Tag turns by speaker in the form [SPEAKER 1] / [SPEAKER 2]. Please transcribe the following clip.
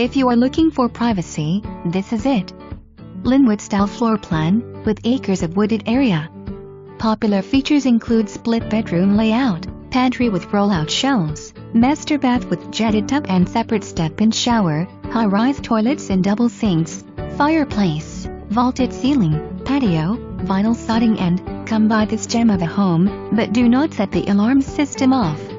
[SPEAKER 1] If you are looking for privacy, this is it. Lynwood style floor plan, with acres of wooded area. Popular features include split bedroom layout, pantry with rollout shelves, master bath with jetted tub and separate step-in shower, high-rise toilets and double sinks, fireplace, vaulted ceiling, patio, vinyl siding and, come by this gem of a home, but do not set the alarm system off.